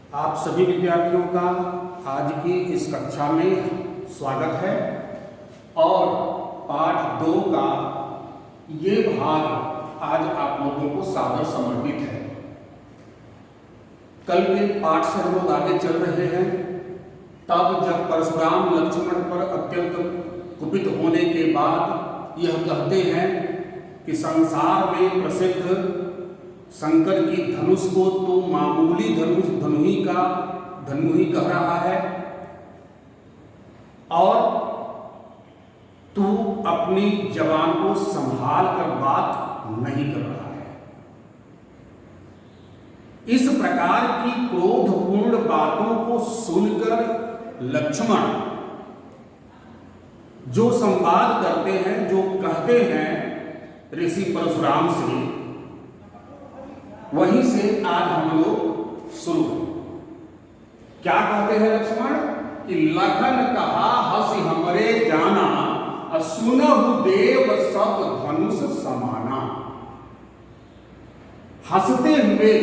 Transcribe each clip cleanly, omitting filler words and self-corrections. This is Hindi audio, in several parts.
आप सभी विद्यार्थियों का आज की इस कक्षा में स्वागत है और पाठ 2 का ये भाग आज आप लोगों को सादर समर्पित है। कल के पाठ से हम लोग आगे चल रहे हैं। तब जब परशुराम लक्ष्मण पर अत्यंत कुपित होने के बाद यह कहते हैं कि संसार में प्रसिद्ध शंकर की धनुष को तो मामूली धनु ही कह रहा है और तू अपनी जबान को संभाल कर बात नहीं कर रहा है। इस प्रकार की क्रोधपूर्ण बातों को सुनकर लक्ष्मण जो संवाद करते हैं, जो कहते हैं ऋषि परशुराम से, वहीं से आज हम लोग शुरू करें। क्या कहते हैं लक्ष्मण कि लखन कहा हंसी हमरे जाना, सुनहु देव सब धनुष समाना। हंसते हुए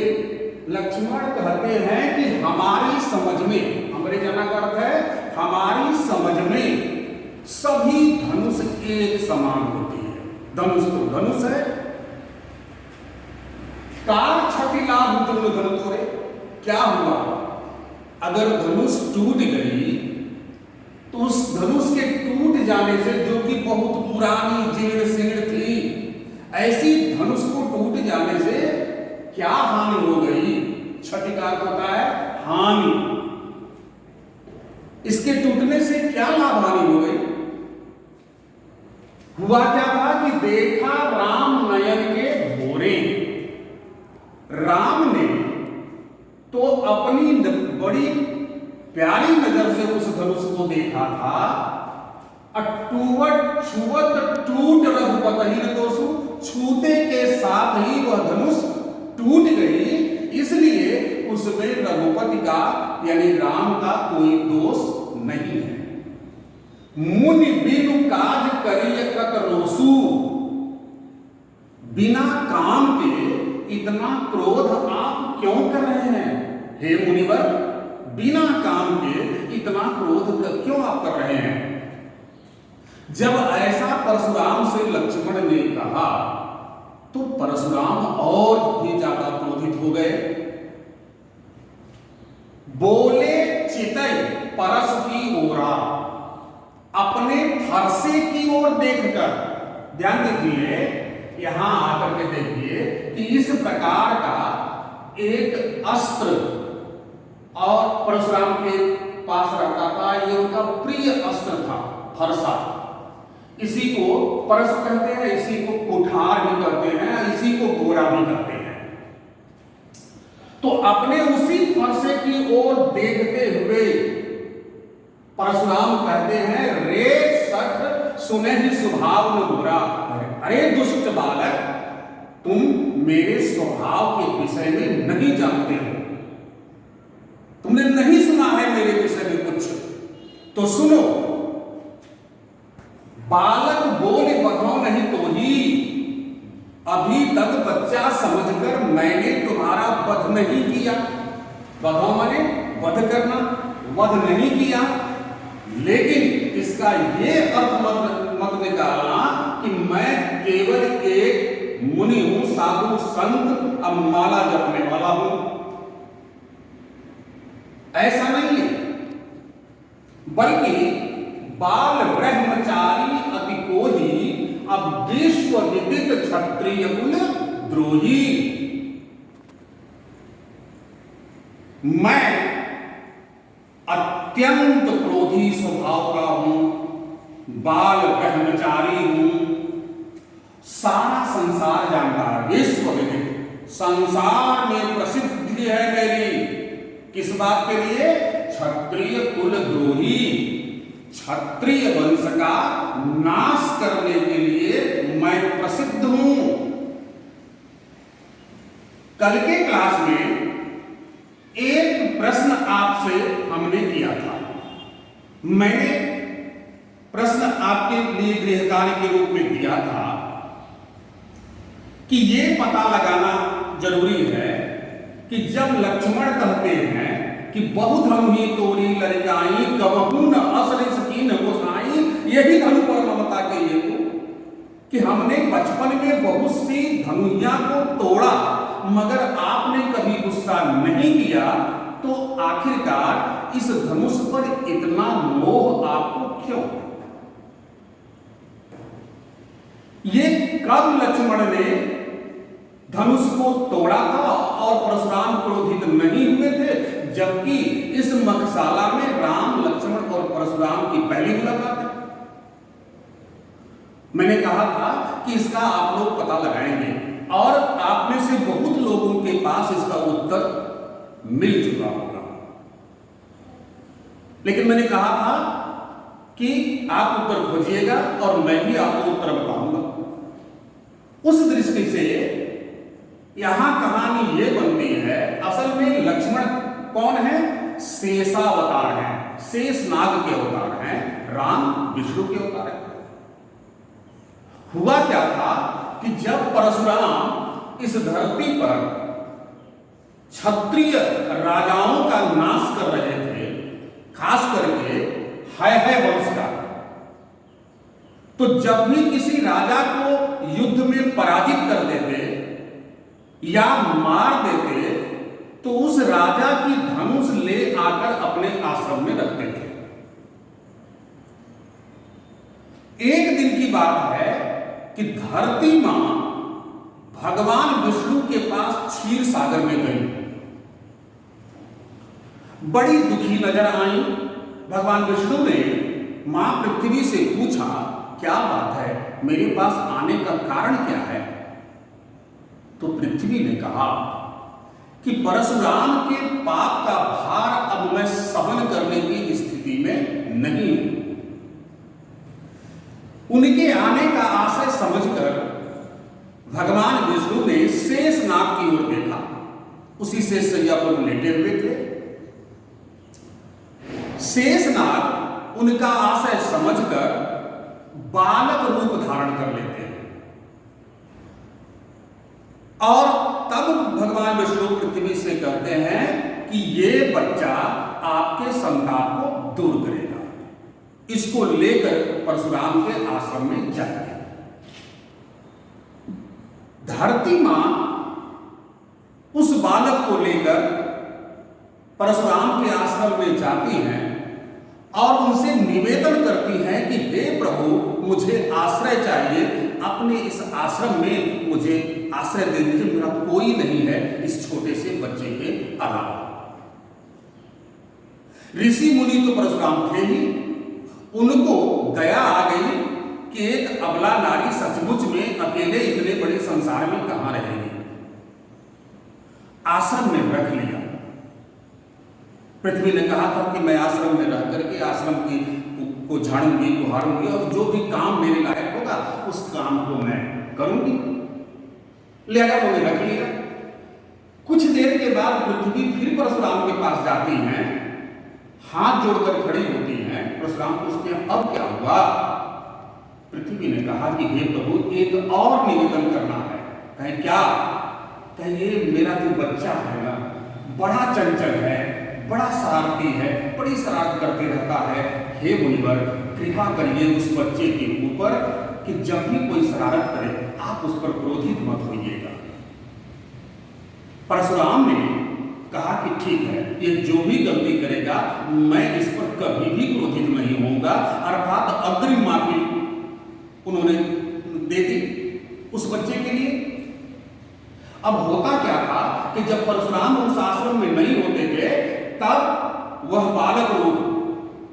लक्ष्मण कहते हैं कि हमारी समझ में, हमरे जाना का अर्थ है हमारी समझ में सभी धनुष एक समान होती है। धनुष तो धनुष है। कार क्षति लाभ तुम धनुष तोड़े। क्या हुआ अगर धनुष टूट गई तो उस धनुष के टूट जाने से, जो कि बहुत पुरानी जीर्ण शीर्ण थी, ऐसी धनुष को टूट जाने से क्या हानि हो गई? क्षति का अर्थ होता है हानि। इसके टूटने से क्या लाभ हानि हो गई? हुआ क्या था कि देखा राम नयन के भोरे। राम ने तो अपनी बड़ी प्यारी नजर से उस धनुष को देखा था। अटूवट छुवत टूट रघुपति न दोषु, छूते के साथ ही वह धनुष टूट गई। इसलिए उसमें रघुपति का यानी राम का कोई दोष नहीं है। मुनि बिनु काज करिय कत रोसु, बिना काम के इतना क्रोध आप क्यों कर रहे हैं? हे मुनिवर, बिना काम के इतना क्रोध क्यों आप कर रहे हैं? जब ऐसा परशुराम से लक्ष्मण ने कहा तो परशुराम और भी ज्यादा क्रोधित हो गए। बोले चितई परस की ओरा, अपने फरसे की ओर देखकर। ध्यान दीजिए, यहां आकर के देखिए कि इस प्रकार का एक अस्त्र और परशुराम के पास रहता था। ये उनका प्रिय अस्त्र था, फरसा। इसी को परस कहते हैं, इसी को कुठार भी कहते हैं, इसी को गोरा भी कहते हैं। तो अपने उसी फरसे की ओर देखते हुए परशुराम कहते हैं, रे सठ सुने ही स्वभाव न गोरा। अरे दुष्ट बालक, तुम मेरे स्वभाव के विषय में नहीं जानते हो, तुमने नहीं सुना है मेरे विषय में कुछ। तो सुनो, बालक बोले बधाओ नहीं तो ही, अभी तक बच्चा समझकर मैंने तुम्हारा वध नहीं किया। बधाओ माने वध करना, वध नहीं किया। लेकिन इसका ये अर्थ मत निकालना कि मैं केवल एक मुनि हूं, साधु संत, अब माला जपने वाला हूं। ऐसा नहीं है, बल्कि बाल ब्रह्मचारी अति कोही, अब विश्व विदित क्षत्रिय कुल द्रोही। मैं अत्यंत क्रोधी स्वभाव का हूं, बाल ब्रह्मचारी हूं। सारा संसार जानता है, विश्व विदित, संसार में प्रसिद्धि है मेरी। किस बात के लिए? क्षत्रिय कुल द्रोही, क्षत्रिय वंश का नाश करने के लिए मैं प्रसिद्ध हूं। कल के क्लास में एक प्रश्न आपसे हमने किया था। मैंने प्रश्न आपके लिए गृह कार्य के रूप में दिया था कि ये पता लगाना जरूरी है कि जब लक्ष्मण कहते हैं कि बहुधनु ही तोरी लरिकाई कबहू न असरिस कीन गोसाई, यही धनु पर ममता के ये तो कि हमने बचपन में बहुत सी धनुइया को तोड़ा मगर आपने कभी गुस्सा नहीं किया, तो आखिरकार इस धनुष पर इतना मोह आपको क्यों? ये कब लक्ष्मण ने धनुष को तोड़ा था और परशुराम क्रोधित नहीं हुए थे, जबकि इस मखशाला में राम लक्ष्मण और परशुराम की पहली मुलाकात है। मैंने कहा था कि इसका आप लोग पता लगाएंगे और आप में से बहुत लोगों के पास इसका उत्तर मिल चुका होगा, लेकिन मैंने कहा था कि आप उत्तर खोजिएगा और मैं भी आपको उत्तर बताऊंगा। उस दृष्टि से यहां कहानी यह बनती है, असल में लक्ष्मण कौन है? शेषावतार है, शेषनाग के अवतार हैं, राम विष्णु के अवतार हैं। हुआ क्या था कि जब परशुराम इस धरती पर क्षत्रिय राजाओं का नाश कर रहे थे, खास करके है वंश का, तो जब भी किसी राजा को युद्ध में पराजित कर देते या मार देते तो उस राजा की धनुष ले आकर अपने आश्रम में रखते थे। एक दिन की बात है कि धरती मां भगवान विष्णु के पास क्षीर सागर में गई, बड़ी दुखी नजर आई। भगवान विष्णु ने मां पृथ्वी से पूछा, क्या बात है, मेरे पास आने का कारण क्या है? तो पृथ्वी ने कहा कि परशुराम के पाप का भार अब मैं सहन करने की स्थिति में नहीं हूं। उनके आने का आशय समझकर भगवान विष्णु ने शेषनाग की ओर देखा। उसी शेषशैया पर लेटे हुए थे। शेषनाग उनका आशय समझकर बालक रूप धारण कर लेते हैं और तब भगवान विष्णु पृथ्वी से कहते हैं कि ये बच्चा आपके संताप को दूर करेगा, इसको लेकर परशुराम के आश्रम में जाइए। धरती मां उस बालक को लेकर परशुराम के आश्रम में जाती हैं और उनसे निवेदन करती हैं कि हे प्रभु, मुझे आश्रय चाहिए, अपने इस आश्रम में मुझे आश्रय दे दीजिए, मेरा कोई नहीं है इस छोटे से बच्चे के अलावा। ऋषि मुनि तो परशुराम थे ही, उनको दया आ गई कि एक अबला नारी सचमुच में अकेले इतने बड़े संसार में कहां रहेगी। आश्रम में रख लिया। पृथ्वी ने कहा था कि मैं आश्रम में रह करके आश्रम की को झाड़ूंगी, बुहारूंगी और जो भी काम मेरे लायक होगा उस काम को मैं करूंगी। लिहाजा उन्होंने रख लिया। कुछ देर के बाद पृथ्वी फिर परशुराम के पास जाती हैं, हाथ जोड़कर खड़ी होती हैं। परशुराम पूछते हैं, अब क्या हुआ? पृथ्वी ने कहा कि हे प्रभु, एक और निवेदन करना है। कहे क्या? कहे ये मेरा जो बच्चा है ना, बड़ा चंचल है, बड़ा शरारती है, बड़ी शरारत करते रहता है। हे मुनिवर, कृपा करिए उस बच्चे के ऊपर कि जब भी कोई शरारत करे आप उस पर क्रोधित मत होइएगा। परशुराम ने कहा कि ठीक है, ये जो भी गलती करेगा मैं इस पर कभी भी क्रोधित नहीं होऊंगा। अर्थात अग्रिम माफी उन्होंने दे दी उस बच्चे के लिए। अब होता क्या था कि जब परशुराम उस आश्रम में नहीं होते थे तब वह बालक रूप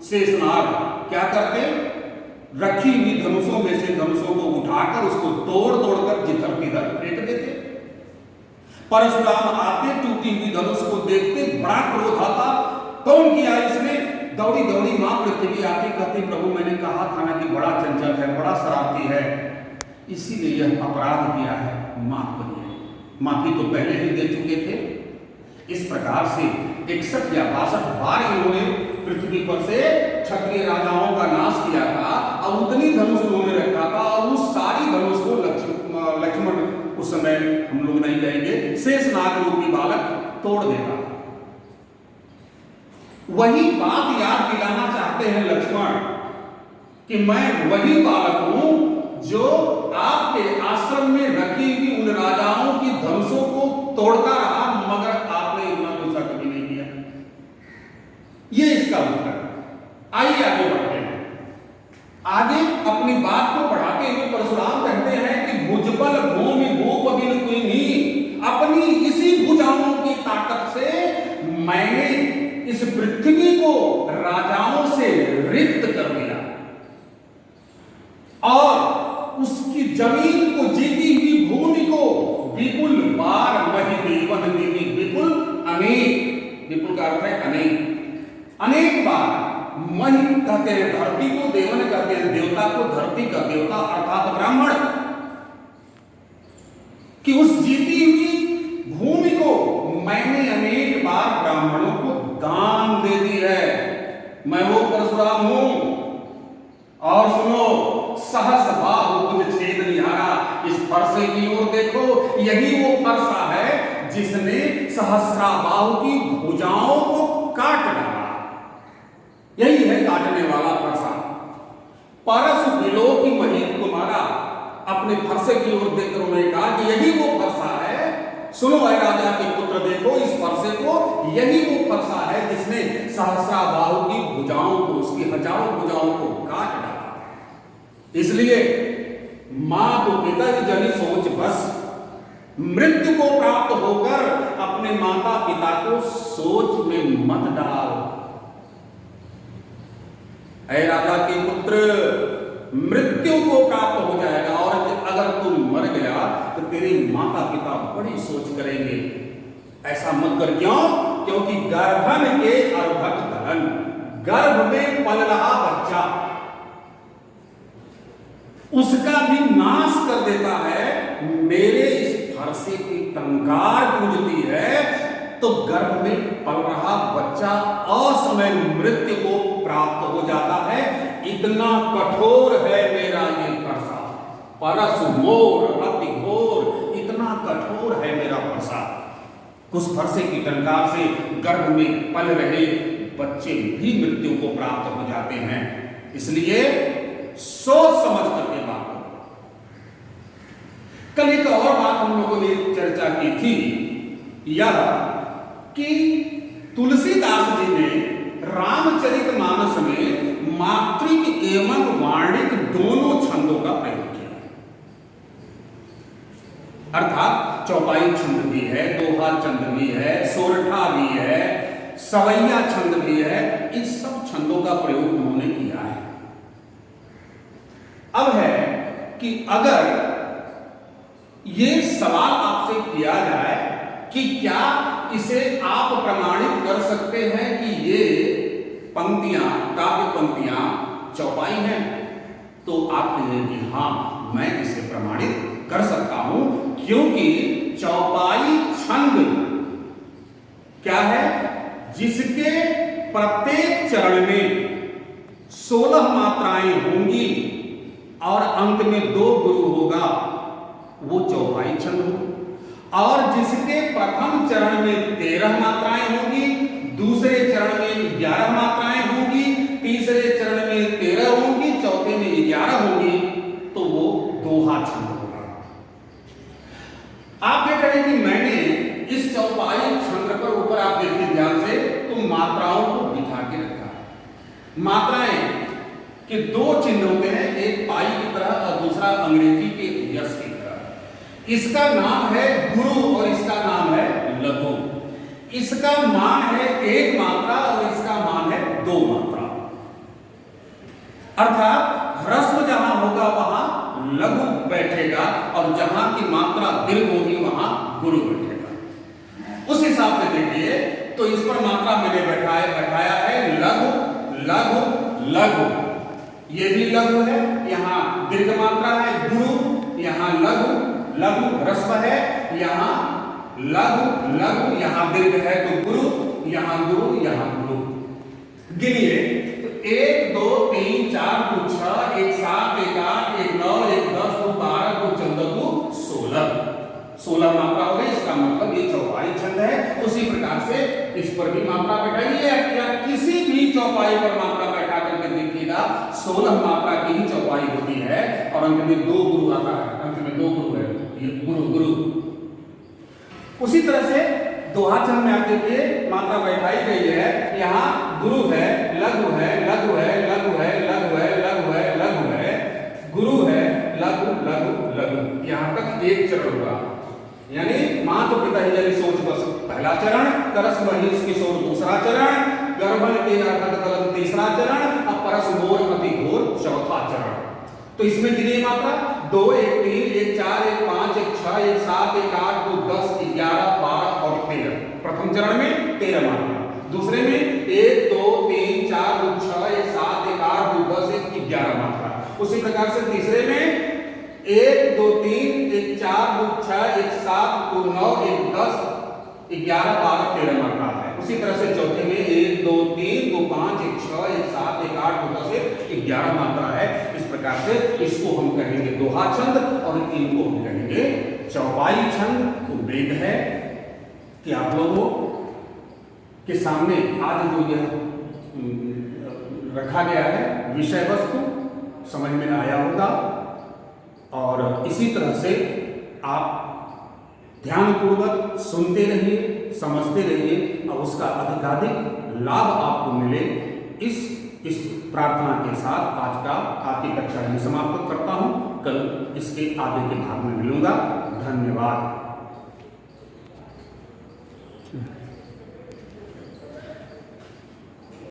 शेषनाग क्या करते, रखी हुई धनुषों में से धनुषों को उठाकर उसको तोड़ तोड़कर जिधर तिधर फेंक देते। परशुराम आते, टूटी हुई धनुष को देखते बड़ा क्रोध आता। कौन किया इसने? दौड़ी दौड़ी मां पृथ्वी आती, कहती प्रभु मैंने कहा था ना कि बड़ा चंचल है, बड़ा शरारती है, इसीलिए यह अपराध किया है, माफ करिए। माफी तो पहले ही दे चुके थे। इस प्रकार से 61 या 62 बार इन्होंने पृथ्वी पर से क्षत्रिय राजाओं का नाश किया था और उतनी धनुष उन्होंने रखा था और उस सारी धनुष को लक्ष्मण उस समय हम लोग नहीं कहेंगे शेषनाग रूपी बालक तोड़ देता। वही बात याद दिलाना चाहते हैं लक्ष्मण कि मैं वही बालक हूं जो आपके आश्रम में रखी हुई उन राजाओं की धनुषों को तोड़ता रहा, मगर आपने इतना गुस्सा कभी नहीं किया। ये इसका उत्तर। आइए आगे बढ़ते हैं। आगे अपनी बात को बढ़ाते हुए परशुराम कहते हैं कि भुजबल भूमि भूप बिन कुनी, अपनी इसी भुजाओं की ताकत से मैंने इस पृथ्वी को राजाओं से रिक्त कर दिया और उसकी जमीन को, जीती हुई भूमि को विपुल बार मही देवन देवी, विपुल अनेक, विपुल का अर्थ है अनेक, अनेक बार। मही कहते हैं धरती को, देवन कहते हैं देवता को, धरती का देवता अर्थात ब्राह्मण, कि उस जीती हुई भूमि को मैंने अनेक बार ब्राह्मणों को दान दे दी है। मैं वो परशुराम हूं। और सुनो, सहस बाहु कुछ छेद निहारा, इस फरसे की ओर देखो, यही वो फरसा है जिसने सहस्रा बाहु की भुजाओं को काट डाला। यही है काटने वाला फरसा। परस बिलो की महीन कुमारा, अपने फरसे की ओर देखकर उन्होंने कहा कि यही वो फरसा है। सुनो ऐ राजा के पुत्र, देखो इस फरसे को, यही वो फरसा है जिसने सहस्रा बाहु की भुजाओं को, उसकी हजारों भुजाओं को काट डाला। इसलिए मां तो पिता ही जनी सोच बस, मृत्यु को प्राप्त होकर अपने माता पिता को सोच में मत डाल। ऐ राजा के पुत्र, मृत्यु को प्राप्त हो जाएगा और अगर तुम मर गया तो तेरे माता पिता बड़ी सोच करेंगे। ऐसा मत कर। क्यों? क्योंकि गर्भन के अर्भक धन, गर्भ में पल रहा बच्चा, उसका भी नाश कर देता है। मेरे इस फरसे की टंकार गूंजती है तो गर्भ में पल रहा बच्चा असमय मृत्यु को प्राप्त हो जाता है। इतना कठोर है मेरा ये फरसा, परस मोर अति घोर, इतना कठोर है मेरा फरसा। उस फरसे की टंकार से गर्भ में पल रहे बच्चे भी मृत्यु को प्राप्त हो जाते हैं। इसलिए सोच समझ करके बात करो। कल एक और बात हम लोगों ने चर्चा की थी, यह कि तुलसीदास जी ने रामचरितमानस में मात्रिक एवं वाणिक दोनों छंदों का प्रयोग किया। अर्थात चौपाई छंद भी है, दोहा छंद भी है, सोरठा भी है, सवैया छंद भी है। इन सब छंदों का प्रयोग उन्होंने किया है। अब है कि अगर ये सवाल आपसे किया जाए कि क्या इसे आप प्रमाणित कर सकते हैं कि ये पंक्तियां, काव्य पंक्तियां चौपाई हैं, तो आप कहेंगे हाँ, मैं इसे प्रमाणित कर सकता हूं, क्योंकि चौपाई छंद क्या है? जिसके प्रत्येक चरण में 16 मात्राएं होंगी और अंत में 2 गुरु होगा, वो चौपाई छंद हो। और जिसके प्रथम चरण में 13 मात्राएं होंगी, दूसरे चरण में 11 मात्राएं होंगी, तीसरे चरण में 13 होंगी, चौथे में 11 होंगी, तो वो दोहा छंद होगा। आप देख रहे हैं कि मैंने इस चौपाई छंद पर ऊपर आप देखिए ध्यान से, तो मात्राओं को बिठा के रखा है। मात्राएं के 2 चिन्ह होते हैं, एक पाई की तरह और दूसरा अंग्रेजी के यस की तरह। इसका नाम है गुरु और इसका नाम है लघु। इसका मान है 1 मात्रा और इसका मान है 2 मात्रा। अर्थात ह्रस्व जहां होगा वहां लघु बैठेगा और जहां की मात्रा दीर्घ होगी वहां गुरु बैठेगा। उस हिसाब से देखिए, तो इस पर मात्रा मैंने बैठाया है लघु लघु लघु। ये भी लघु है, यहां दीर्घ मात्रा है गुरु, यहां लघु लघु ह्रस्व है, यहां लघु लघु, यहां दीर्घ है तो गुरु, यहां गुरु, यहां गुरु। गिनिए तो 1 2 3 4 2 6 1 7 1 8 1 9 1 10 2 12 2 14 2 16 16 मात्रा हो गई। इसका मतलब ये चौपाई छंद है। तो उसी प्रकार से इस पर भी मात्रा बैठाइए या किसी भी चौपाई पर मात्रा बैठा करके देखिएगा 16 मात्रा की ही चौपाई होती है और अंत में 2 गुरु आता है, अंत में 2 गुरु है, ये गुरु गुरु। उसी तरह से दोहा छंद में आप देखिए मात्रा बैठाई गई है, यहाँ गुरु है, लघु है, लघु है, लघु है, लघु है, लघु है, लघु है, गुरु है, लघु लघु लघु, यहाँ तक एक चरण हुआ। यानी मात पिता ही जरी सोच बस पहला चरण, करस महिष किशोर दूसरा चरण, गर्भन के अर्थ तीसरा चरण, अब परस मोर अति घोर चौथा चरण। तो इसमें गिनी मात्रा 2, 1, 3, 1, 4, 1, 5, 1, 6, 1, 7, 1, 8, 2, 10, 11, 12 और 13। प्रथम चरण में 13 मात्रा, दूसरे में 1, 2, 3, 4, 2, 6, 1, 7, 1, 8, 2, 10, 1, 11 मात्रा। उसी प्रकार से तीसरे में 1, 2, 3, 1, 4, 2, 6, 1, 7, 2, 9, 1, 10, 11, 12, 13 मात्रा है। उसी तरह से चौथे में 1, 2, 3, 2, 5, 1, 6, 1, 7, 1, 8, 2, 10, 1, 11 मात्रा है। इस प्रकार से इसको हम कहेंगे दोहा छंद और इनको हम कहेंगे चौपाई छंद। तो वेद है कि आप लोगों के सामने आज जो यह रखा गया है विषय वस्तु समझ में आया होगा और इसी तरह से आप ध्यानपूर्वक सुनते रहिए, समझते रहिए और उसका अधिकाधिक लाभ आपको मिले। इस प्रार्थना के साथ आज का आपकी कक्षा ही समाप्त करता हूं। कल इसके आगे के भाग में मिलूंगा। धन्यवाद।